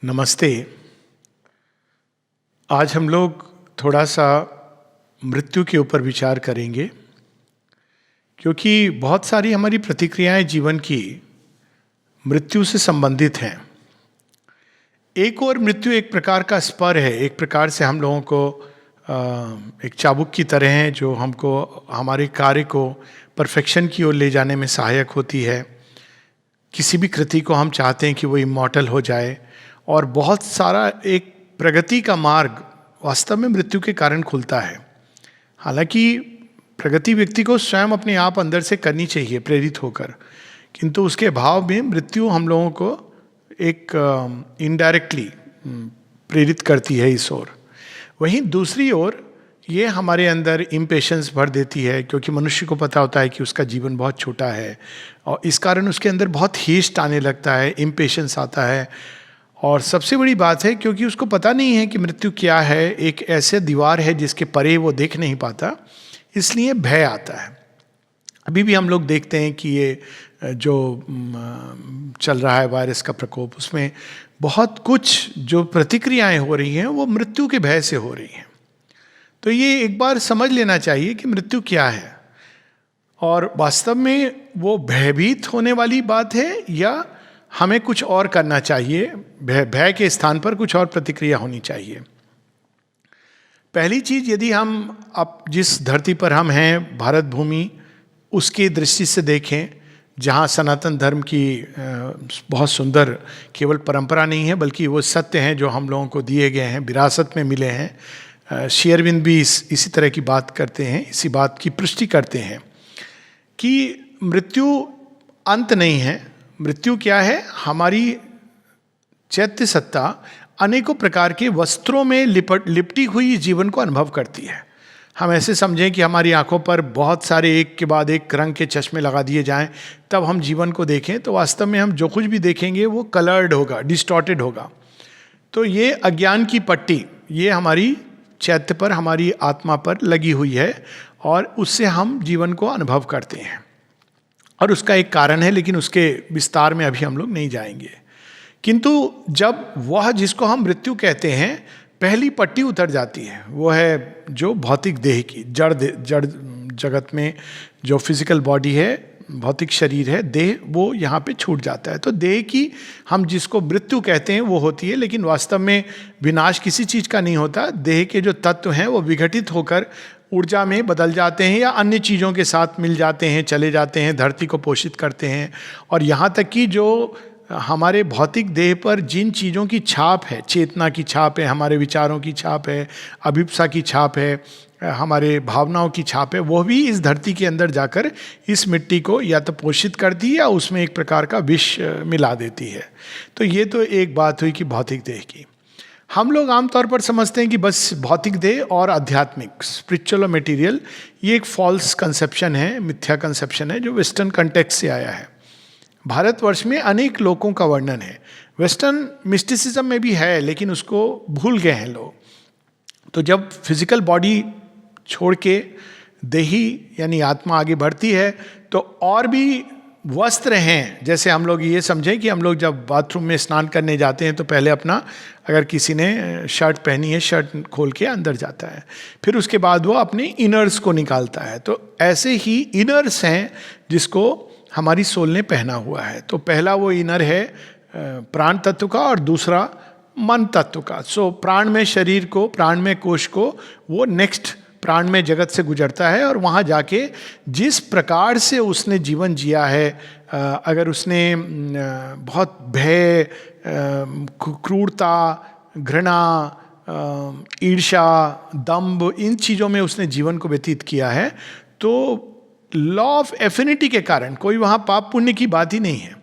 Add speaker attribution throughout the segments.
Speaker 1: नमस्ते। आज हम लोग थोड़ा सा मृत्यु के ऊपर विचार करेंगे, क्योंकि बहुत सारी हमारी प्रतिक्रियाएं जीवन की मृत्यु से संबंधित हैं। एक और मृत्यु एक प्रकार का स्पर है, एक प्रकार से हम लोगों को एक चाबुक की तरह है जो हमको हमारे कार्य को परफेक्शन की ओर ले जाने में सहायक होती है। किसी भी कृति को हम चाहते हैं कि वो इमॉर्टल हो जाए, और बहुत सारा एक प्रगति का मार्ग वास्तव में मृत्यु के कारण खुलता है। हालांकि प्रगति व्यक्ति को स्वयं अपने आप अंदर से करनी चाहिए प्रेरित होकर, किंतु उसके अभाव में मृत्यु हम लोगों को एक इनडायरेक्टली प्रेरित करती है इस ओर। वहीं दूसरी ओर ये हमारे अंदर इम्पेशंस भर देती है, क्योंकि मनुष्य को पता होता है कि उसका जीवन बहुत छोटा है और इस कारण उसके अंदर बहुत हेस्ट आने लगता है, इम्पेशंस आता है। और सबसे बड़ी बात है क्योंकि उसको पता नहीं है कि मृत्यु क्या है, एक ऐसे दीवार है जिसके परे वो देख नहीं पाता, इसलिए भय आता है। अभी भी हम लोग देखते हैं कि ये जो चल रहा है वायरस का प्रकोप, उसमें बहुत कुछ जो प्रतिक्रियाएं हो रही हैं वो मृत्यु के भय से हो रही हैं। तो ये एक बार समझ लेना चाहिए कि मृत्यु क्या है, और वास्तव में वो भयभीत होने वाली बात है या हमें कुछ और करना चाहिए। भय के स्थान पर कुछ और प्रतिक्रिया होनी चाहिए। पहली चीज, यदि हम अब जिस धरती पर हम हैं, भारत भूमि, उसकी दृष्टि से देखें, जहाँ सनातन धर्म की बहुत सुंदर केवल परंपरा नहीं है बल्कि वो सत्य हैं जो हम लोगों को दिए गए हैं, विरासत में मिले हैं। श्री अरविंद भी इसी तरह की बात करते हैं, इसी बात की पुष्टि करते हैं कि मृत्यु अंत नहीं है। मृत्यु क्या है? हमारी चैत्य सत्ता अनेकों प्रकार के वस्त्रों में लिपटी हुई जीवन को अनुभव करती है। हम ऐसे समझें कि हमारी आंखों पर बहुत सारे एक के बाद एक रंग के चश्मे लगा दिए जाएं, तब हम जीवन को देखें, तो वास्तव में हम जो कुछ भी देखेंगे वो कलर्ड होगा, डिस्टॉर्टेड होगा। तो ये अज्ञान की पट्टी, ये हमारी चैत्य पर, हमारी आत्मा पर लगी हुई है, और उससे हम जीवन को अनुभव करते हैं। और उसका एक कारण है, लेकिन उसके विस्तार में अभी हम लोग नहीं जाएंगे। किंतु जब वह जिसको हम मृत्यु कहते हैं पहली पट्टी उतर जाती है, वो है जो भौतिक देह की, जड़ जगत में जो फिजिकल बॉडी है, भौतिक शरीर है, देह, वो यहाँ पे छूट जाता है। तो देह की हम जिसको मृत्यु कहते हैं वो होती है, लेकिन वास्तव में विनाश किसी चीज़ का नहीं होता। देह के जो तत्व हैं वो विघटित होकर ऊर्जा में बदल जाते हैं या अन्य चीज़ों के साथ मिल जाते हैं, चले जाते हैं, धरती को पोषित करते हैं। और यहाँ तक कि जो हमारे भौतिक देह पर जिन चीज़ों की छाप है, चेतना की छाप है, हमारे विचारों की छाप है, अभिप्सा की छाप है, हमारे भावनाओं की छाप है, वो भी इस धरती के अंदर जाकर इस मिट्टी को या तो पोषित करती है या उसमें एक प्रकार का विष मिला देती है। तो ये तो एक बात हुई कि भौतिक देह की। हम लोग आमतौर पर समझते हैं कि बस भौतिक देह और आध्यात्मिक, स्पिरिचुअल और मटेरियल, ये एक फॉल्स कंसेप्शन है, मिथ्या कंसेप्शन है जो वेस्टर्न कंटेक्स्ट से आया है। भारतवर्ष में अनेक लोकों का वर्णन है, वेस्टर्न मिस्टिसिज्म में भी है, लेकिन उसको भूल गए हैं लोग। तो जब फिजिकल बॉडी छोड़ के देही यानी आत्मा आगे बढ़ती है, तो और भी वस्त्र हैं। जैसे हम लोग ये समझें कि हम लोग जब बाथरूम में स्नान करने जाते हैं तो पहले अपना, अगर किसी ने शर्ट पहनी है, शर्ट खोल के अंदर जाता है, फिर उसके बाद वो अपने इनर्स को निकालता है। तो ऐसे ही इनर्स हैं जिसको हमारी सोल ने पहना हुआ है। तो पहला वो इनर है प्राण तत्व का, और दूसरा मन तत्व का। सो प्राण में शरीर को, प्राण में कोश को, वो नेक्स्ट प्राण में जगत से गुजरता है, और वहाँ जाके जिस प्रकार से उसने जीवन जिया है, अगर उसने बहुत भय, क्रूरता, घृणा, ईर्ष्या, दंभ, इन चीज़ों में उसने जीवन को व्यतीत किया है, तो लॉ ऑफ एफिनिटी के कारण, कोई वहाँ पाप पुण्य की बात ही नहीं है,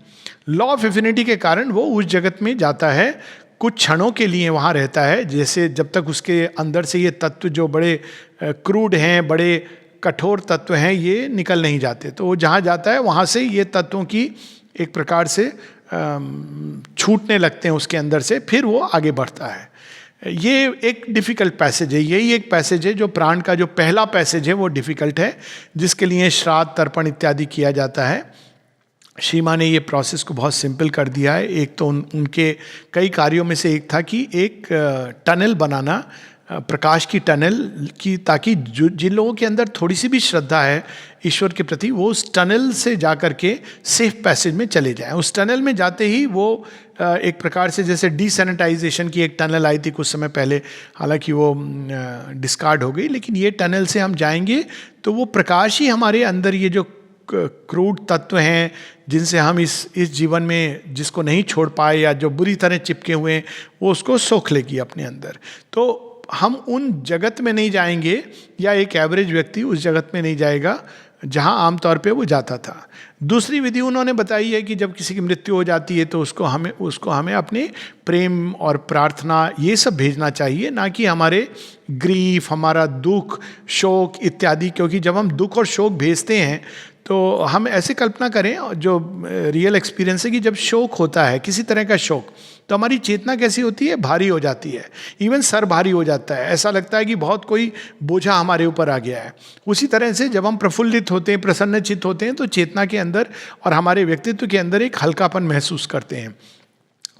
Speaker 1: लॉ ऑफ एफिनिटी के कारण वो उस जगत में जाता है, कुछ क्षणों के लिए वहाँ रहता है। जैसे जब तक उसके अंदर से ये तत्व जो बड़े क्रूड हैं, बड़े कठोर तत्व हैं, ये निकल नहीं जाते, तो वो जहाँ जाता है वहाँ से ये तत्वों की एक प्रकार से छूटने लगते हैं उसके अंदर से, फिर वो आगे बढ़ता है। ये एक डिफ़िकल्ट पैसेज है, यही एक पैसेज है जो प्राण का जो पहला पैसेज है वो डिफ़िकल्ट है, जिसके लिए श्राद्ध, तर्पण इत्यादि किया जाता है। श्रीमा ने ये प्रोसेस को बहुत सिंपल कर दिया है। एक तो उनके कई कार्यों में से एक था कि एक टनल बनाना, प्रकाश की टनल की, ताकि जिन लोगों के अंदर थोड़ी सी भी श्रद्धा है ईश्वर के प्रति, वो उस टनल से जा कर के सेफ पैसेज में चले जाएं। उस टनल में जाते ही वो एक प्रकार से जैसे डिसैनिटाइजेशन की एक टनल आई थी कुछ समय पहले, हालांकि वो डिस्कार्ड हो गई, लेकिन ये टनल से हम जाएंगे तो वो प्रकाश ही हमारे अंदर ये जो क्रूड तत्व हैं जिनसे हम इस जीवन में जिसको नहीं छोड़ पाए या जो बुरी तरह चिपके हुए हैं, वो उसको सोख लेगी अपने अंदर। तो हम उन जगत में नहीं जाएंगे, या एक एवरेज व्यक्ति उस जगत में नहीं जाएगा जहां आमतौर पे वो जाता था। दूसरी विधि उन्होंने बताई है कि जब किसी की मृत्यु हो जाती है तो उसको हमें अपने प्रेम और प्रार्थना ये सब भेजना चाहिए, ना कि हमारे ग्रीफ, हमारा दुख, शोक इत्यादि। क्योंकि जब हम दुख और शोक भेजते हैं तो हम ऐसे कल्पना करें, जो रियल एक्सपीरियंस है, कि जब शोक होता है, किसी तरह का शोक, तो हमारी चेतना कैसी होती है? भारी हो जाती है, इवन सर भारी हो जाता है, ऐसा लगता है कि बहुत कोई बोझा हमारे ऊपर आ गया है। उसी तरह से जब हम प्रफुल्लित होते हैं, प्रसन्नचित्त होते हैं, तो चेतना के अंदर और हमारे व्यक्तित्व के अंदर एक हल्कापन महसूस करते हैं।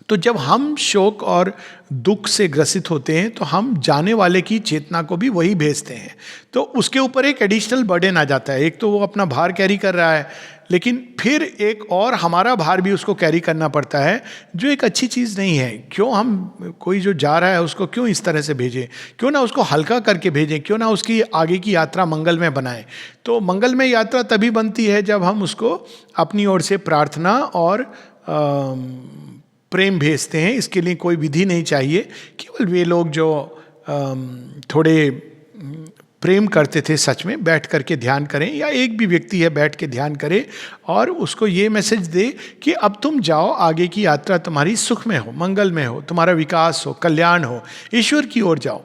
Speaker 1: तो जब हम शोक और दुख से ग्रसित होते हैं तो हम जाने वाले की चेतना को भी वही भेजते हैं, तो उसके ऊपर एक एडिशनल बर्डन आ जाता है। एक तो वो अपना भार कैरी कर रहा है, लेकिन फिर एक और हमारा भार भी उसको कैरी करना पड़ता है, जो एक अच्छी चीज़ नहीं है। क्यों हम कोई जो जा रहा है उसको क्यों इस तरह से भेजें? क्यों ना उसको हल्का करके भेजें, क्यों ना उसकी आगे की यात्रा मंगलमय बनाएं। तो मंगलमय यात्रा तभी बनती है जब हम उसको अपनी ओर से प्रार्थना और प्रेम भेजते हैं। इसके लिए कोई विधि नहीं चाहिए, केवल वे लोग जो थोड़े प्रेम करते थे सच में, बैठ करके ध्यान करें, या एक भी व्यक्ति है बैठ के ध्यान करे और उसको ये मैसेज दे कि अब तुम जाओ, आगे की यात्रा तुम्हारी सुख में हो, मंगल में हो, तुम्हारा विकास हो, कल्याण हो, ईश्वर की ओर जाओ।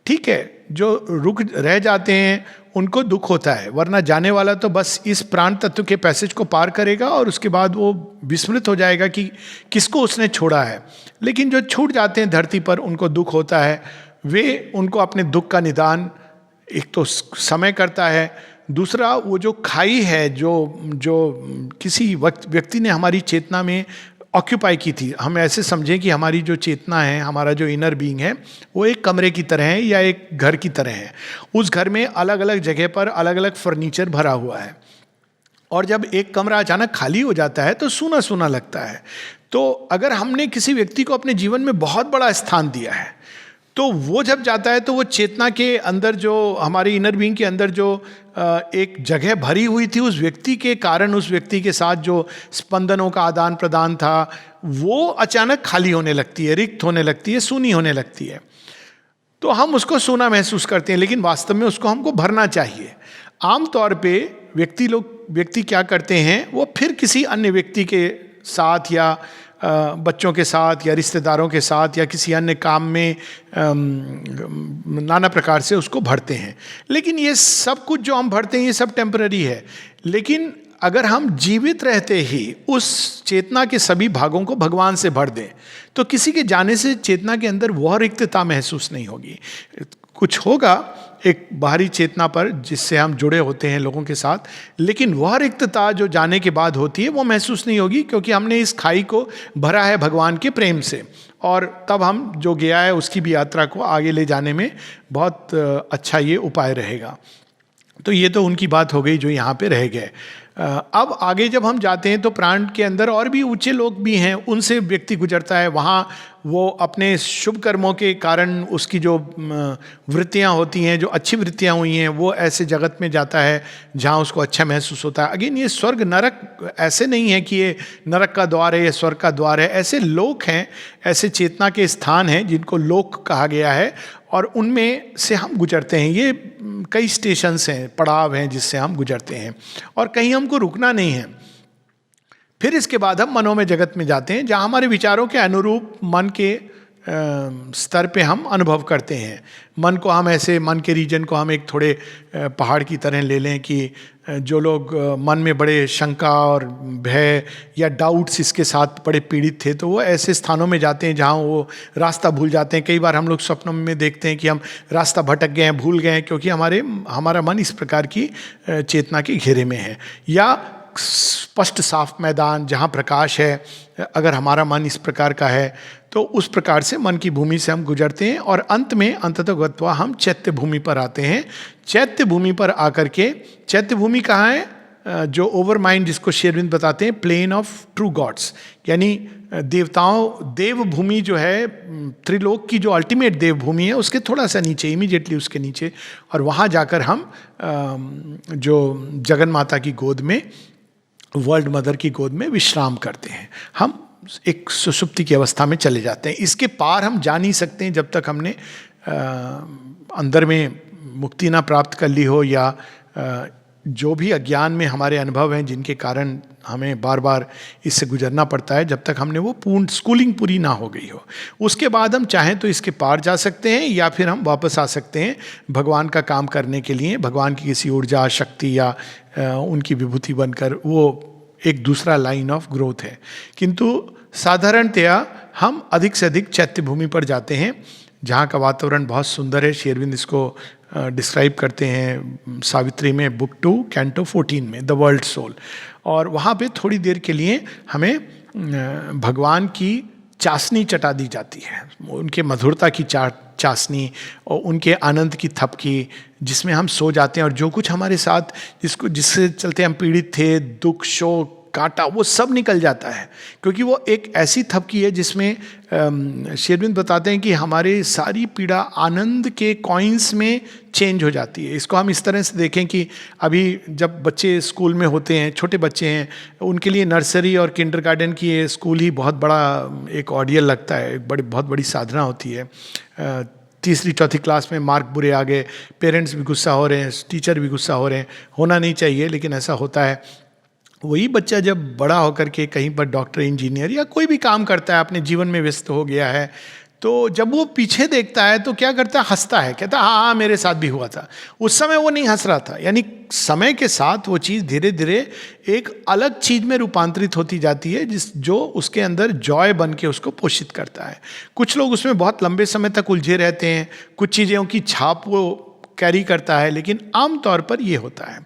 Speaker 1: ठीक है, जो रुक रह जाते हैं उनको दुख होता है, वरना जाने वाला तो बस इस प्राण तत्व के पैसेज को पार करेगा और उसके बाद वो विस्मृत हो जाएगा कि किसको उसने छोड़ा है। लेकिन जो छूट जाते हैं धरती पर, उनको दुख होता है, वे उनको अपने दुख का निदान एक तो समय करता है, दूसरा वो जो खाई है जो किसी व्यक्ति ने हमारी चेतना में ऑक्यूपाई की थी। हम ऐसे समझें कि हमारी जो चेतना है, हमारा जो इनर बीइंग है, वो एक कमरे की तरह है या एक घर की तरह है। उस घर में अलग अलग जगह पर अलग अलग फर्नीचर भरा हुआ है, और जब एक कमरा अचानक खाली हो जाता है तो सूना सूना लगता है। तो अगर हमने किसी व्यक्ति को अपने जीवन में बहुत बड़ा स्थान दिया है, तो वो जब जाता है तो वो चेतना के अंदर, जो हमारी इनर बीइंग के अंदर जो एक जगह भरी हुई थी उस व्यक्ति के कारण, उस व्यक्ति के साथ जो स्पंदनों का आदान प्रदान था, वो अचानक खाली होने लगती है, रिक्त होने लगती है, सूनी होने लगती है। तो हम उसको सूना महसूस करते हैं, लेकिन वास्तव में उसको हमको भरना चाहिए। आमतौर पे व्यक्ति क्या करते हैं, वो फिर किसी अन्य व्यक्ति के साथ या बच्चों के साथ या रिश्तेदारों के साथ या किसी अन्य काम में नाना प्रकार से उसको भरते हैं। लेकिन ये सब कुछ जो हम भरते हैं ये सब टेम्पररी है। लेकिन अगर हम जीवित रहते ही उस चेतना के सभी भागों को भगवान से भर दें, तो किसी के जाने से चेतना के अंदर वह रिक्तता महसूस नहीं होगी। कुछ होगा एक बाहरी चेतना पर जिससे हम जुड़े होते हैं लोगों के साथ, लेकिन वह रिक्तता जो जाने के बाद होती है वो महसूस नहीं होगी, क्योंकि हमने इस खाई को भरा है भगवान के प्रेम से। और तब हम जो गया है उसकी भी यात्रा को आगे ले जाने में बहुत अच्छा ये उपाय रहेगा। तो ये तो उनकी बात हो गई जो यहाँ पे रह गए। अब आगे जब हम जाते हैं तो प्राण के अंदर और भी ऊंचे लोग भी हैं, उनसे व्यक्ति गुजरता है। वहाँ वो अपने शुभ कर्मों के कारण उसकी जो वृत्तियाँ होती हैं, जो अच्छी वृत्तियाँ हुई हैं, वो ऐसे जगत में जाता है जहाँ उसको अच्छा महसूस होता है। अगेन ये स्वर्ग नरक ऐसे नहीं है कि ये नरक का द्वार है, ये स्वर्ग का द्वार है। ऐसे लोक हैं, ऐसे चेतना के स्थान हैं जिनको लोक कहा गया है, और उनमें से हम गुजरते हैं। ये कई स्टेशंस हैं, पड़ाव हैं जिससे हम गुजरते हैं, और कहीं हमको रुकना नहीं है। फिर इसके बाद हम मनोमय जगत में जाते हैं, जहाँ हमारे विचारों के अनुरूप मन के स्तर पे हम अनुभव करते हैं। मन को हम ऐसे, मन के रीजन को हम एक थोड़े पहाड़ की तरह ले लें कि जो लोग मन में बड़े शंका और भय या डाउट्स इसके साथ बड़े पीड़ित थे, तो वो ऐसे स्थानों में जाते हैं जहाँ वो रास्ता भूल जाते हैं। कई बार हम लोग स्वप्नों में देखते हैं कि हम रास्ता भटक गए हैं, भूल गए हैं, क्योंकि हमारा मन इस प्रकार की चेतना के घेरे में है। या स्पष्ट साफ मैदान जहाँ प्रकाश है, अगर हमारा मन इस प्रकार का है तो उस प्रकार से मन की भूमि से हम गुजरते हैं और अंत में अंततः गत्वा हम चैत्य भूमि पर आते हैं। चैत्य भूमि पर आकर के, चैत्य भूमि कहाँ है? जो ओवर माइंड जिसको शेरविंद बताते हैं, प्लेन ऑफ ट्रू गॉड्स, यानी देवताओं, देव भूमि जो है, त्रिलोक की जो अल्टीमेट देव भूमि है उसके थोड़ा सा नीचे, इमीडिएटली उसके नीचे, और वहाँ जाकर हम जो जगन माता की गोद में, वर्ल्ड मदर की गोद में विश्राम करते हैं। हम एक सुषुप्ति की अवस्था में चले जाते हैं। इसके पार हम जा नहीं सकते हैं जब तक हमने अंदर में मुक्ति ना प्राप्त कर ली हो, या जो भी अज्ञान में हमारे अनुभव हैं जिनके कारण हमें बार बार इससे गुजरना पड़ता है, जब तक हमने वो पूर्ण स्कूलिंग पूरी ना हो गई हो। उसके बाद हम चाहें तो इसके पार जा सकते हैं, या फिर हम वापस आ सकते हैं भगवान का काम करने के लिए, भगवान की किसी ऊर्जा, शक्ति या उनकी विभूति बनकर। वो एक दूसरा लाइन ऑफ ग्रोथ है। किंतु साधारणतया हम अधिक से अधिक चैत्य भूमि पर जाते हैं जहाँ का वातावरण बहुत सुंदर है। शेरविंद इसको डिस्क्राइब करते हैं सावित्री में, बुक 2 कैंटो 14 में, द वर्ल्ड सोल। और वहाँ पे थोड़ी देर के लिए हमें भगवान की चाशनी चटा दी जाती है, उनके मधुरता की चाशनी और उनके आनंद की थपकी, जिसमें हम सो जाते हैं और जो कुछ हमारे साथ जिससे चलते हम पीड़ित थे, दुख, शोक, काटा, वो सब निकल जाता है। क्योंकि वो एक ऐसी थपकी है जिसमें शेरविंद बताते हैं कि हमारे सारी पीड़ा आनंद के कॉइन्स में चेंज हो जाती है। इसको हम इस तरह से देखें कि अभी जब बच्चे स्कूल में होते हैं, छोटे बच्चे हैं, उनके लिए नर्सरी और किंडरगार्टन की ये स्कूल ही बहुत बड़ा एक ऑर्डियल लगता है, एक बहुत बड़ी साधना होती है। तीसरी चौथी क्लास में मार्क बुरे आ गए, पेरेंट्स भी गुस्सा हो रहे हैं, टीचर भी गुस्सा हो रहे हैं। होना नहीं चाहिए लेकिन ऐसा होता है। वही बच्चा जब बड़ा होकर के कहीं पर डॉक्टर, इंजीनियर या कोई भी काम करता है, अपने जीवन में व्यस्त हो गया है, तो जब वो पीछे देखता है तो क्या करता है? हंसता है, कहता है हाँ मेरे साथ भी हुआ था। उस समय वो नहीं हंस रहा था। यानी समय के साथ वो चीज़ धीरे धीरे एक अलग चीज़ में रूपांतरित होती जाती है, जो उसके अंदर जॉय बन के उसको पोषित करता है। कुछ लोग उसमें बहुत लंबे समय तक उलझे रहते हैं, कुछ चीज़ों की छाप वो कैरी करता है, लेकिन आमतौर पर ये होता है।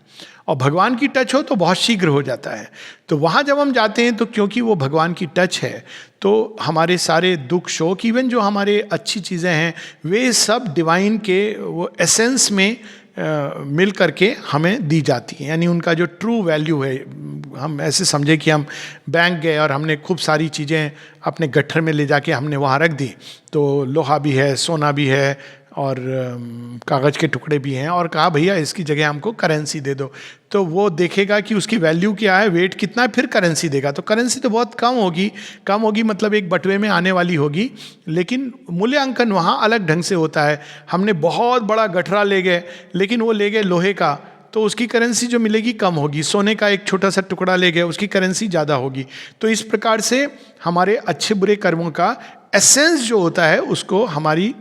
Speaker 1: और भगवान की टच हो तो बहुत शीघ्र हो जाता है। तो वहाँ जब हम जाते हैं तो क्योंकि वो भगवान की टच है, तो हमारे सारे दुख, शोक, इवन जो हमारे अच्छी चीज़ें हैं, वे सब डिवाइन के वो एसेंस में मिल करके हमें दी जाती हैं। यानी उनका जो ट्रू वैल्यू है, हम ऐसे समझे कि हम बैंक गए और हमने खूब सारी चीज़ें अपने गट्ठर में ले जाके हमने वहाँ रख दी, तो लोहा भी है, सोना भी है और कागज़ के टुकड़े भी हैं, और कहा भैया इसकी जगह हमको करेंसी दे दो, तो वो देखेगा कि उसकी वैल्यू क्या है, वेट कितना है, फिर करेंसी देगा। तो करेंसी तो बहुत कम होगी, मतलब एक बटुए में आने वाली होगी, लेकिन मूल्यांकन वहाँ अलग ढंग से होता है। हमने बहुत बड़ा गठरा ले गए, लेकिन वो ले गए लोहे का, तो उसकी करेंसी जो मिलेगी कम होगी। सोने का एक छोटा सा टुकड़ा ले गए, उसकी करेंसी ज़्यादा होगी। तो इस प्रकार से हमारे अच्छे बुरे कर्मों का एसेंस जो होता है, उसको हमारी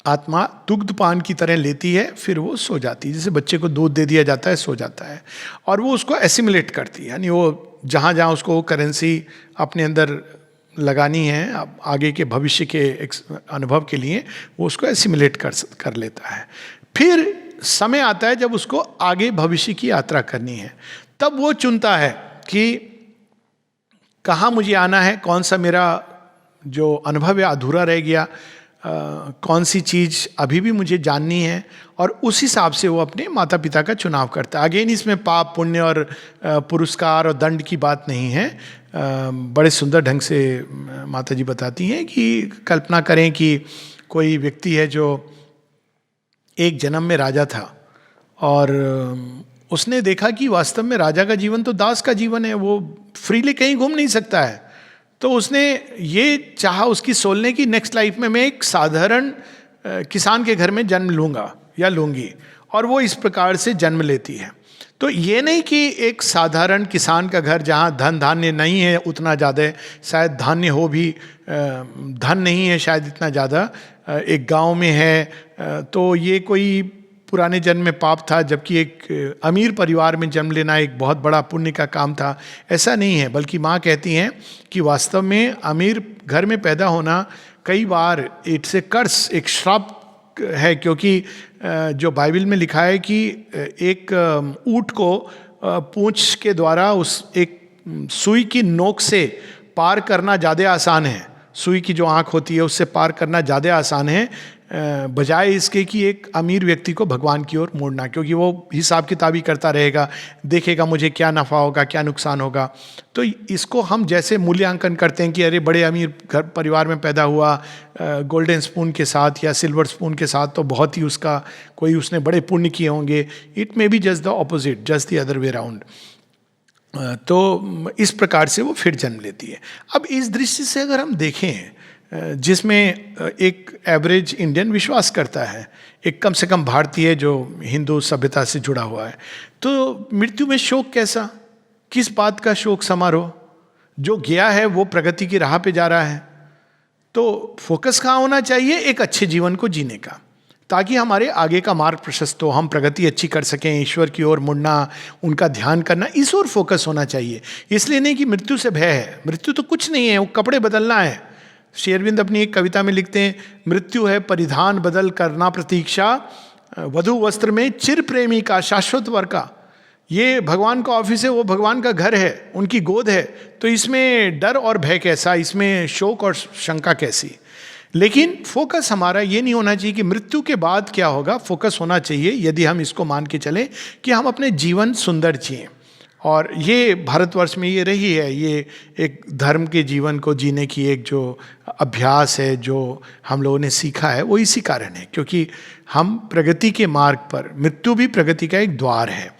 Speaker 1: आत्मा दुग्धपान की तरह लेती है, फिर वो सो जाती है। जैसे बच्चे को दूध दे दिया जाता है, सो जाता है, और वो उसको एसिमुलेट करती है। यानी वो जहाँ जहाँ उसको वो करेंसी अपने अंदर लगानी है आगे के भविष्य के अनुभव के लिए, वो उसको एसिमुलेट कर लेता है। फिर समय आता है जब उसको आगे भविष्य की यात्रा करनी है, तब वो चुनता है कि कहाँ मुझे आना है, कौन सा मेरा जो अनुभव है अधूरा रह गया, कौन सी चीज़ अभी भी मुझे जाननी है, और उस हिसाब से वो अपने माता पिता का चुनाव करता है। अगेन इसमें पाप, पुण्य और पुरस्कार और दंड की बात नहीं है। बड़े सुंदर ढंग से माता जी बताती हैं कि कल्पना करें कि कोई व्यक्ति है जो एक जन्म में राजा था, और उसने देखा कि वास्तव में राजा का जीवन तो दास का जीवन है, वो फ्रीली कहीं घूम नहीं सकता है। तो उसने ये चाहा उसकी सोल ने कि नेक्स्ट लाइफ में मैं एक साधारण किसान के घर में जन्म लूँगा या लूँगी, और वो इस प्रकार से जन्म लेती है। तो ये नहीं कि एक साधारण किसान का घर जहाँ धन धान्य नहीं है उतना ज़्यादा, शायद धान्य हो भी, धन नहीं है शायद इतना ज़्यादा, एक गांव में है, तो ये कोई पुराने जन्म में पाप था, जबकि एक अमीर परिवार में जन्म लेना एक बहुत बड़ा पुण्य का काम था। ऐसा नहीं है, बल्कि माँ कहती हैं कि वास्तव में अमीर घर में पैदा होना कई बार इट्स ए कर्स, एक श्राप है। क्योंकि जो बाइबल में लिखा है कि एक ऊँट को पूंछ के द्वारा उस एक सुई की नोक से पार करना ज़्यादा आसान है, सुई की जो आंख होती है उससे पार करना ज़्यादा आसान है बजाय इसके कि एक अमीर व्यक्ति को भगवान की ओर मोड़ना, क्योंकि वो हिसाब किताबी करता रहेगा, देखेगा मुझे क्या नफ़ा होगा क्या नुकसान होगा। तो इसको हम जैसे मूल्यांकन करते हैं कि अरे बड़े अमीर घर परिवार में पैदा हुआ, गोल्डन स्पून के साथ या सिल्वर स्पून के साथ, तो बहुत ही उसका कोई उसने बड़े पुण्य किए होंगे। It may be just the opposite, just the other way round. तो इस प्रकार से वो फिर जन्म लेती है। अब इस दृष्टि से अगर हम देखें, जिसमें एक एवरेज इंडियन विश्वास करता है, एक कम से कम भारतीय जो हिंदू सभ्यता से जुड़ा हुआ है, तो मृत्यु में शोक कैसा, किस बात का शोक समारोह? जो गया है वो प्रगति की राह पे जा रहा है, तो फोकस कहाँ होना चाहिए? एक अच्छे जीवन को जीने का, ताकि हमारे आगे का मार्ग प्रशस्त हो, हम प्रगति अच्छी कर सकें, ईश्वर की ओर मुड़ना, उनका ध्यान करना, इस ओर फोकस होना चाहिए। इसलिए नहीं कि मृत्यु से भय है, मृत्यु तो कुछ नहीं है, वो कपड़े बदलना है। श्री अरविंद अपनी एक कविता में लिखते हैं, मृत्यु है परिधान बदल करना प्रतीक्षा, वधु वस्त्र में चिर प्रेमी का शाश्वत वर का। ये भगवान का ऑफिस है, वो भगवान का घर है, उनकी गोद है, तो इसमें डर और भय कैसा, इसमें शोक और शंका कैसी? लेकिन फोकस हमारा ये नहीं होना चाहिए कि मृत्यु के बाद क्या होगा। फोकस होना चाहिए, यदि हम इसको मान के चलें, कि हम अपने जीवन सुंदर जिएं। और ये भारतवर्ष में ये रही है, ये एक धर्म के जीवन को जीने की एक जो अभ्यास है, जो हम लोगों ने सीखा है, वो इसी कारण है, क्योंकि हम प्रगति के मार्ग पर, मृत्यु भी प्रगति का एक द्वार है।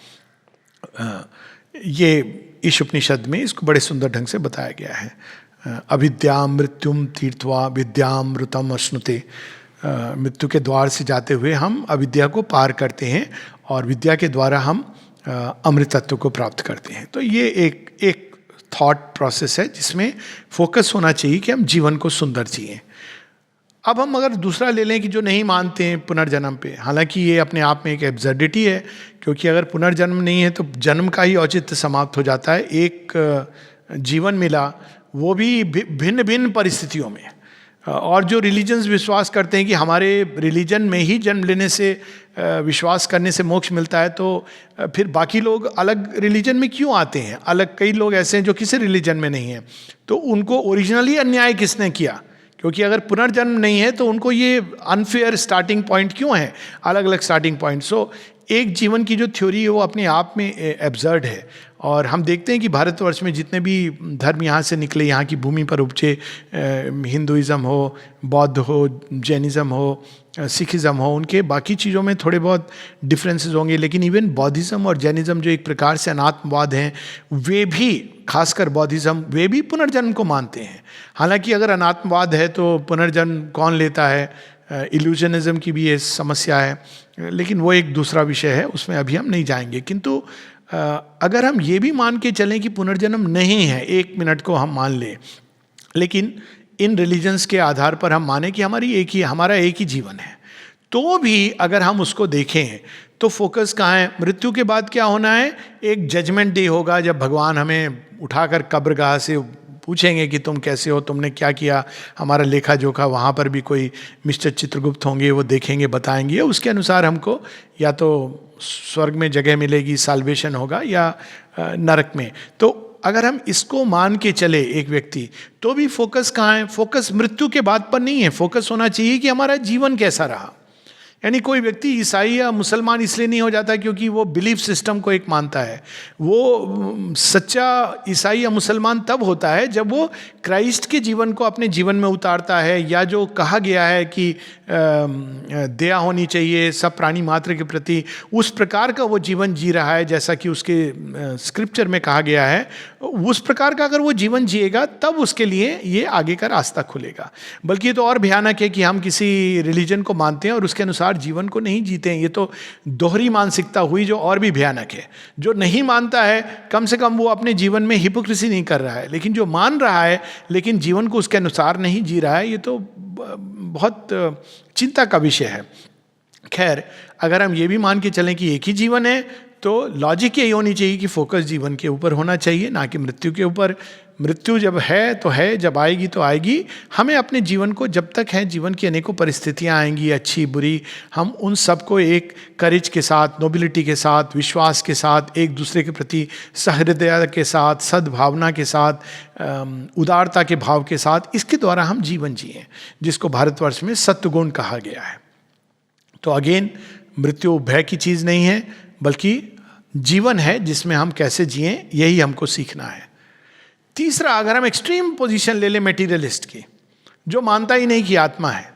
Speaker 1: ये ईश उपनिषद में इसको बड़े सुंदर ढंग से बताया गया है। अविद्याम मृत्युम तीर्थवा विद्यामृतम अश्नुते। मृत्यु के द्वार से जाते हुए हम अविद्या को पार करते हैं और विद्या के द्वारा हम अमृतत्व को प्राप्त करते हैं। तो ये एक थॉट प्रोसेस है जिसमें फोकस होना चाहिए कि हम जीवन को सुंदर जिएं। अब हम अगर दूसरा ले लें कि जो नहीं मानते हैं पुनर्जन्म पे, हालांकि ये अपने आप में एक एब्सर्डिटी है, क्योंकि अगर पुनर्जन्म नहीं है तो जन्म का ही औचित्य समाप्त हो जाता है। एक जीवन मिला, वो भी भिन्न भिन्न परिस्थितियों में। और जो रिलीजन्स विश्वास करते हैं कि हमारे रिलीजन में ही जन्म लेने से, विश्वास करने से मोक्ष मिलता है, तो फिर बाकी लोग अलग रिलीजन में क्यों आते हैं? अलग कई लोग ऐसे हैं जो किसी रिलीजन में नहीं हैं, तो उनको ओरिजिनली अन्याय किसने किया? क्योंकि अगर पुनर्जन्म नहीं है तो उनको ये अनफेयर स्टार्टिंग पॉइंट क्यों है, अलग अलग स्टार्टिंग पॉइंट। सो एक जीवन की जो थ्योरी है वो अपने आप में एब्सर्ड है। और हम देखते हैं कि भारतवर्ष में जितने भी धर्म यहाँ से निकले, यहाँ की भूमि पर उपजे, हिंदुइज़्म हो, बौद्ध हो, जैनिज़्म हो, सिखिज़्म हो, उनके बाकी चीज़ों में थोड़े बहुत डिफरेंसेस होंगे, लेकिन इवन बौद्धिज़्म और जैनिज़्म जो एक प्रकार से अनात्मवाद हैं, वे भी, खासकर बौद्धिज़्म, वे भी पुनर्जन्म को मानते हैं। हालांकि अगर अनात्मवाद है तो पुनर्जन्म कौन लेता है, इल्यूजनिज्म की भी ये समस्या है, लेकिन वो एक दूसरा विषय है, उसमें अभी हम नहीं जाएंगे। किंतु अगर हम ये भी मान के चलें कि पुनर्जन्म नहीं है, एक मिनट को हम मान लें, लेकिन इन रिलीजन्स के आधार पर हम माने कि हमारा एक ही जीवन है, तो भी अगर हम उसको देखें तो फोकस कहाँ है? मृत्यु के बाद क्या होना है? एक जजमेंट डे होगा, जब भगवान हमें उठाकर कब्रगाह से पूछेंगे कि तुम कैसे हो, तुमने क्या किया, हमारा लेखा जोखा। वहाँ पर भी कोई मिस्टर चित्रगुप्त होंगे, वो देखेंगे, बताएंगे, उसके अनुसार हमको या तो स्वर्ग में जगह मिलेगी, साल्वेशन होगा, या नरक में। तो अगर हम इसको मान के चले एक व्यक्ति, तो भी फोकस कहाँ है? फोकस मृत्यु के बाद पर नहीं है, फोकस होना चाहिए कि हमारा जीवन कैसा रहा। यानी कोई व्यक्ति ईसाई या मुसलमान इसलिए नहीं हो जाता क्योंकि वो बिलीफ सिस्टम को एक मानता है। वो सच्चा ईसाई या मुसलमान तब होता है जब वो क्राइस्ट के जीवन को अपने जीवन में उतारता है, या जो कहा गया है कि दया होनी चाहिए सब प्राणी मात्र के प्रति, उस प्रकार का वो जीवन जी रहा है, जैसा कि उसके स्क्रिप्चर में कहा गया है। उस प्रकार का अगर वो जीवन जिएगा तब उसके लिए ये आगे का रास्ता खुलेगा। बल्कि ये तो और भयानक है कि हम किसी रिलीजन को मानते हैं और उसके अनुसार जीवन को नहीं जीते हैं। ये तो दोहरी मानसिकता हुई, जो और भी भयानक है। जो नहीं मानता है, कम से कम वो अपने जीवन में हिपोक्रेसी नहीं कर रहा है, लेकिन जो मान रहा है लेकिन जीवन को उसके अनुसार नहीं जी रहा है, ये तो बहुत चिंता का विषय है। खैर, अगर हम ये भी मान के चलें कि एक ही जीवन है, तो लॉजिक यही होनी चाहिए कि फोकस जीवन के ऊपर होना चाहिए, ना कि मृत्यु के ऊपर। मृत्यु जब है तो है, जब आएगी तो आएगी। हमें अपने जीवन को, जब तक है जीवन की अनेकों परिस्थितियां आएंगी, अच्छी बुरी, हम उन सबको एक करेज के साथ, नोबिलिटी के साथ, विश्वास के साथ, एक दूसरे के प्रति सहृदयता के साथ, सद्भावना के साथ, उदारता के भाव के साथ, इसके द्वारा हम जीवन जिए, जिसको भारतवर्ष में सत्वगुण कहा गया है। तो अगेन, मृत्यु भय की चीज़ नहीं है, बल्कि जीवन है जिसमें हम कैसे जिएं, यही हमको सीखना है। तीसरा, अगर हम एक्सट्रीम पोजीशन ले लें मेटीरियलिस्ट की, जो मानता ही नहीं कि आत्मा है,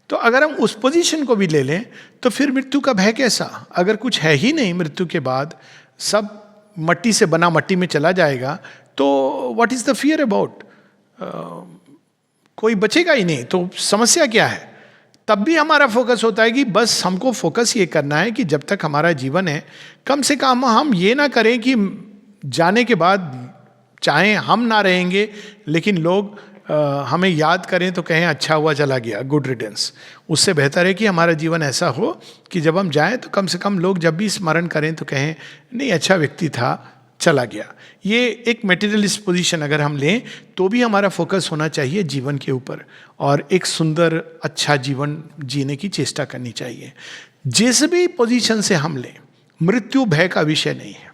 Speaker 1: तो अगर हम उस पोजीशन को भी ले लें तो फिर मृत्यु का भय कैसा? अगर कुछ है ही नहीं, मृत्यु के बाद सब मट्टी से बना मट्टी में चला जाएगा, तो what is the fear about? कोई बचेगा ही नहीं, तो समस्या क्या है? तब भी हमारा फोकस होता है कि बस हमको फोकस ये करना है कि जब तक हमारा जीवन है, कम से कम हम ये ना करें कि जाने के बाद चाहे हम ना रहेंगे, लेकिन लोग हमें याद करें तो कहें अच्छा हुआ चला गया, गुड रिडेंस। उससे बेहतर है कि हमारा जीवन ऐसा हो कि जब हम जाएं तो कम से कम लोग जब भी स्मरण करें तो कहें नहीं, अच्छा व्यक्ति था, चला गया। ये एक मेटीरियलिस्ट पोजीशन अगर हम लें तो भी हमारा फोकस होना चाहिए जीवन के ऊपर, और एक सुंदर अच्छा जीवन जीने की चेष्टा करनी चाहिए। जिस भी पोजीशन से हम लें, मृत्यु भय का विषय नहीं है।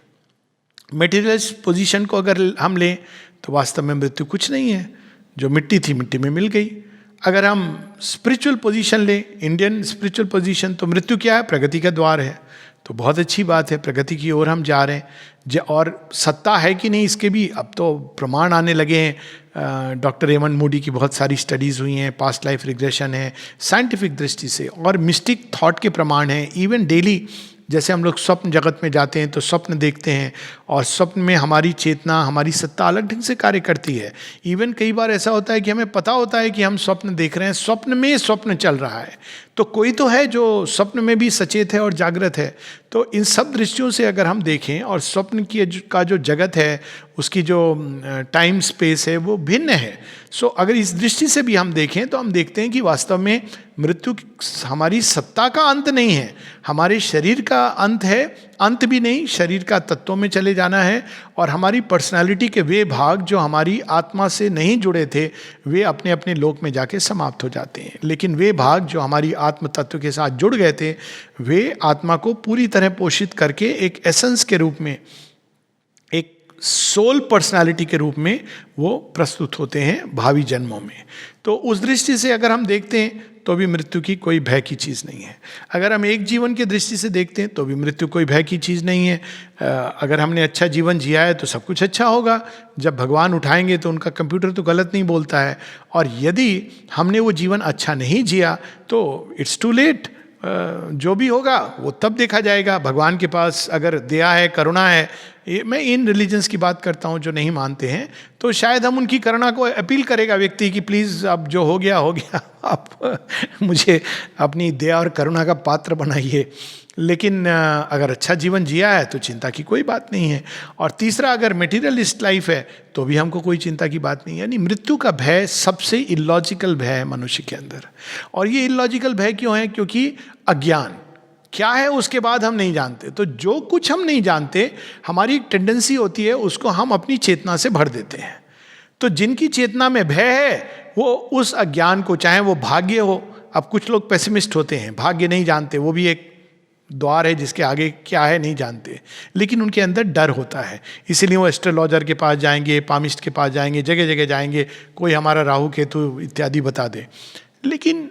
Speaker 1: मेटीरियलिस्ट पोजीशन को अगर हम लें तो वास्तव में मृत्यु कुछ नहीं है, जो मिट्टी थी मिट्टी में मिल गई। अगर हम स्पिरिचुअल पोजीशन लें, इंडियन स्पिरिचुअल पोजीशन, तो मृत्यु क्या है? प्रगति का द्वार है। तो बहुत अच्छी बात है, प्रगति की ओर हम जा रहे हैं। और सत्ता है कि नहीं, इसके भी अब तो प्रमाण आने लगे हैं। डॉक्टर रेमंड मूडी की बहुत सारी स्टडीज़ हुई हैं, पास्ट लाइफ रिग्रेशन है, साइंटिफिक दृष्टि से, और मिस्टिक थॉट के प्रमाण हैं। इवन डेली जैसे हम लोग स्वप्न जगत में जाते हैं तो स्वप्न देखते हैं, और स्वप्न में हमारी चेतना, हमारी सत्ता अलग ढंग से कार्य करती है। इवन कई बार ऐसा होता है कि हमें पता होता है कि हम स्वप्न देख रहे हैं, स्वप्न में स्वप्न चल रहा है, तो कोई तो है जो स्वप्न में भी सचेत है और जागृत है। तो इन सब दृष्टियों से अगर हम देखें, और स्वप्न की का जो जगत है, उसकी जो टाइम स्पेस है, वो भिन्न है। सो अगर इस दृष्टि से भी हम देखें तो हम देखते हैं कि वास्तव में मृत्यु हमारी सत्ता का अंत नहीं है, हमारे शरीर का अंत है। अंत भी नहीं, शरीर का तत्वों में चले जाना है, और हमारी पर्सनालिटी के वे भाग जो हमारी आत्मा से नहीं जुड़े थे, वे अपने अपने लोक में जाके समाप्त हो जाते हैं। लेकिन वे भाग जो हमारी आत्म तत्व के साथ जुड़ गए थे, वे आत्मा को पूरी तरह पोषित करके एक एसेंस के रूप में, एक सोल पर्सनालिटी के रूप में वो प्रस्तुत होते हैं भावी जन्मों में। तो उस दृष्टि से अगर हम देखते हैं तो भी मृत्यु की कोई भय की चीज़ नहीं है। अगर हम एक जीवन की दृष्टि से देखते हैं तो भी मृत्यु कोई भय की चीज़ नहीं है। अगर हमने अच्छा जीवन जिया है तो सब कुछ अच्छा होगा। जब भगवान उठाएंगे तो उनका कंप्यूटर तो गलत नहीं बोलता है, और यदि हमने वो जीवन अच्छा नहीं जिया तो इट्स टू लेट। जो भी होगा वो तब देखा जाएगा। भगवान के पास अगर दया है, करुणा है, मैं इन रिलीजन्स की बात करता हूँ जो नहीं मानते हैं, तो शायद हम उनकी करुणा को अपील करेगा व्यक्ति कि प्लीज़ अब जो हो गया हो गया, आप मुझे अपनी दया और करुणा का पात्र बनाइए। लेकिन अगर अच्छा जीवन जिया है तो चिंता की कोई बात नहीं है। और तीसरा, अगर मटेरियलिस्ट लाइफ है तो भी हमको कोई चिंता की बात नहीं है। यानी मृत्यु का भय सबसे इलॉजिकल भय है मनुष्य के अंदर। और ये इलॉजिकल भय क्यों है? क्योंकि अज्ञान क्या है उसके बाद हम नहीं जानते। तो जो कुछ हम नहीं जानते, हमारी एक टेंडेंसी होती है उसको हम अपनी चेतना से भर देते हैं। तो जिनकी चेतना में भय है वो उस अज्ञान को, चाहे वो भाग्य हो, अब कुछ लोग पेसिमिस्ट होते हैं, भाग्य नहीं जानते, वो भी एक द्वार है जिसके आगे क्या है नहीं जानते, लेकिन उनके अंदर डर होता है। इसीलिए वो एस्ट्रोलॉजर के पास जाएंगे, पामिस्ट के पास जाएंगे, जगह जगह जाएंगे, कोई हमारा राहु केतु इत्यादि बता दे। लेकिन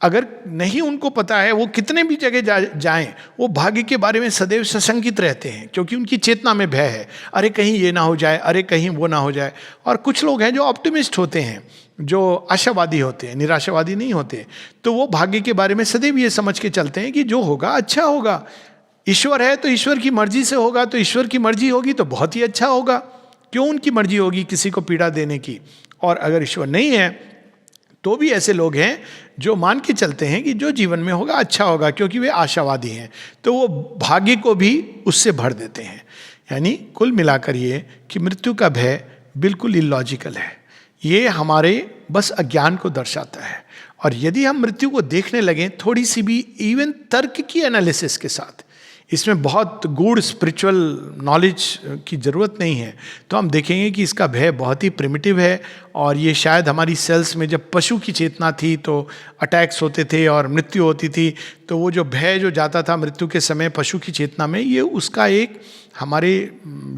Speaker 1: अगर नहीं उनको पता है, वो कितने भी जगह जाएं, वो भाग्य के बारे में सदैव सशंकित रहते हैं, क्योंकि उनकी चेतना में भय है। अरे कहीं ये ना हो जाए, अरे कहीं वो ना हो जाए। और कुछ लोग हैं जो ऑप्टिमिस्ट होते हैं, जो आशावादी होते हैं, निराशावादी नहीं होते। तो वो भाग्य के बारे में सदैव ये समझ के चलते हैं कि जो होगा अच्छा होगा। ईश्वर है तो ईश्वर की मर्जी से होगा, तो ईश्वर की मर्जी होगी तो बहुत ही अच्छा होगा। क्यों उनकी मर्जी होगी किसी को पीड़ा देने की? और अगर ईश्वर नहीं है तो भी ऐसे लोग हैं जो मान के चलते हैं कि जो जीवन में होगा अच्छा होगा, क्योंकि वे आशावादी हैं। तो वो भाग्य को भी उससे भर देते हैं। यानी कुल मिलाकर ये कि मृत्यु का भय बिल्कुल इलॉजिकल है। ये हमारे बस अज्ञान को दर्शाता है। और यदि हम मृत्यु को देखने लगें थोड़ी सी भी इवन तर्क की एनालिसिस के साथ, इसमें बहुत गूढ़ स्पिरिचुअल नॉलेज की ज़रूरत नहीं है, तो हम देखेंगे कि इसका भय बहुत ही प्रिमिटिव है। और ये शायद हमारी सेल्स में जब पशु की चेतना थी तो अटैक्स होते थे और मृत्यु होती थी, तो वो जो भय जो जाता था मृत्यु के समय पशु की चेतना में, ये उसका एक हमारे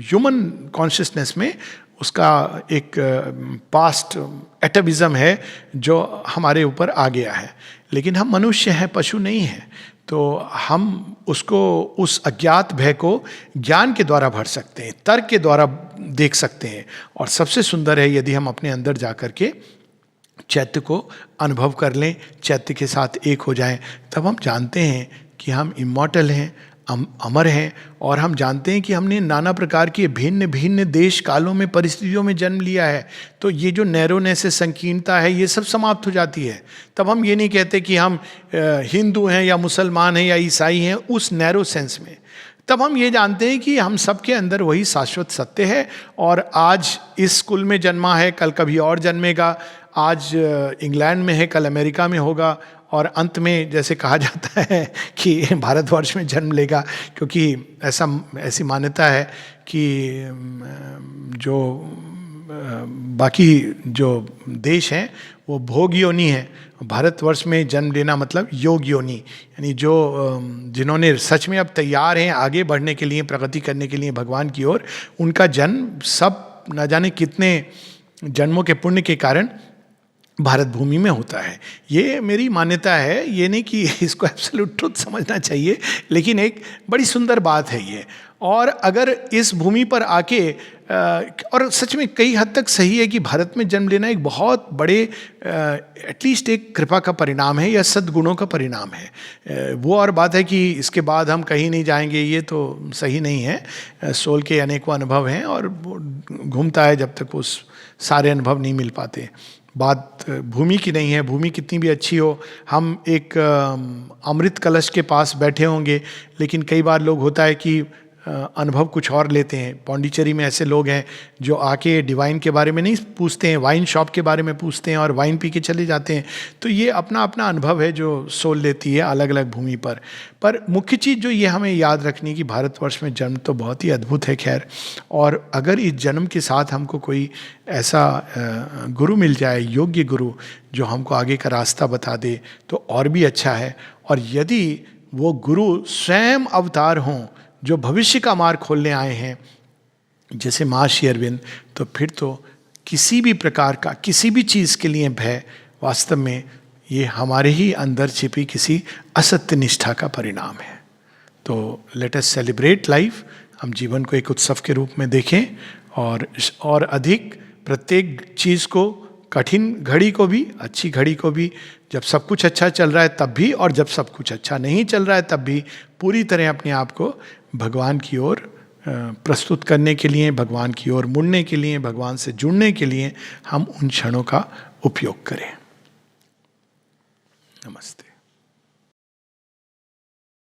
Speaker 1: ह्यूमन कॉन्शियसनेस में उसका एक पास्ट एटविज्म है जो हमारे ऊपर आ गया है। लेकिन हम मनुष्य हैं, पशु नहीं हैं, तो हम उसको, उस अज्ञात भय को ज्ञान के द्वारा भर सकते हैं, तर्क के द्वारा देख सकते हैं। और सबसे सुंदर है यदि हम अपने अंदर जा कर के चैत्य को अनुभव कर लें, चैत्य के साथ एक हो जाएं, तब हम जानते हैं कि हम इमॉर्टल हैं, अमर हैं। और हम जानते हैं कि हमने नाना प्रकार की भिन्न भिन्न देश कालों में परिस्थितियों में जन्म लिया है, तो ये जो नैरोनेस है, संकीर्णता है, ये सब समाप्त हो जाती है। तब हम ये नहीं कहते कि हम हिंदू हैं या मुसलमान हैं या ईसाई हैं उस नैरो सेंस में। तब हम ये जानते हैं कि हम सबके अंदर वही शाश्वत सत्य है, और आज इस कुल में जन्मा है, कल कभी और जन्मेगा, आज इंग्लैंड में है, कल अमेरिका में होगा, और अंत में जैसे कहा जाता है कि भारतवर्ष में जन्म लेगा, क्योंकि ऐसी मान्यता है कि जो बाकी जो देश हैं वो भोग योनि है, भारतवर्ष में जन्म लेना मतलब योग योनि, यानी जो जिन्होंने सच में अब तैयार हैं आगे बढ़ने के लिए, प्रगति करने के लिए भगवान की ओर, उनका जन्म सब न जाने कितने जन्मों के पुण्य के कारण भारत भूमि में होता है। ये मेरी मान्यता है, ये नहीं कि इसको एब्सोल्यूट ट्रुथ समझना चाहिए, लेकिन एक बड़ी सुंदर बात है ये। और अगर इस भूमि पर आके, और सच में कई हद तक सही है कि भारत में जन्म लेना एक बहुत बड़े एटलीस्ट एक कृपा का परिणाम है या सद्गुणों का परिणाम है। वो और बात है कि इसके बाद हम कहीं नहीं जाएंगे, ये तो सही नहीं है। सोल के अनेकों अनुभव हैं और घूमता है जब तक उस सारे अनुभव नहीं मिल पाते। बात भूमि की नहीं है, भूमि कितनी भी अच्छी हो, हम एक अमृत कलश के पास बैठे होंगे, लेकिन कई बार लोग होता है कि अनुभव कुछ और लेते हैं। पौंडीचेरी में ऐसे लोग हैं जो आके डिवाइन के बारे में नहीं पूछते हैं, वाइन शॉप के बारे में पूछते हैं और वाइन पी के चले जाते हैं। तो ये अपना अपना अनुभव है जो सोल लेती है अलग अलग भूमि पर मुख्य चीज़ जो ये हमें याद रखनी है कि भारतवर्ष में जन्म तो बहुत ही अद्भुत है। खैर, और अगर इस जन्म के साथ हमको कोई ऐसा गुरु मिल जाए, योग्य गुरु, जो हमको आगे का रास्ता बता दे, तो और भी अच्छा है। और यदि वो गुरु स्वयं अवतार हों जो भविष्य का मार्ग खोलने आए हैं, जैसे महर्षि अरविंद, तो फिर तो किसी भी प्रकार का, किसी भी चीज़ के लिए भय वास्तव में ये हमारे ही अंदर छिपी किसी असत्य निष्ठा का परिणाम है। तो लेट अस सेलिब्रेट लाइफ, हम जीवन को एक उत्सव के रूप में देखें, और अधिक प्रत्येक चीज़ को, कठिन घड़ी को भी, अच्छी घड़ी को भी, जब सब कुछ अच्छा चल रहा है तब भी, और जब सब कुछ अच्छा नहीं चल रहा है तब भी, पूरी तरह अपने आप को भगवान की ओर प्रस्तुत करने के लिए, भगवान की ओर मुड़ने के लिए, भगवान से जुड़ने के लिए हम उन क्षणों का उपयोग करें। नमस्ते।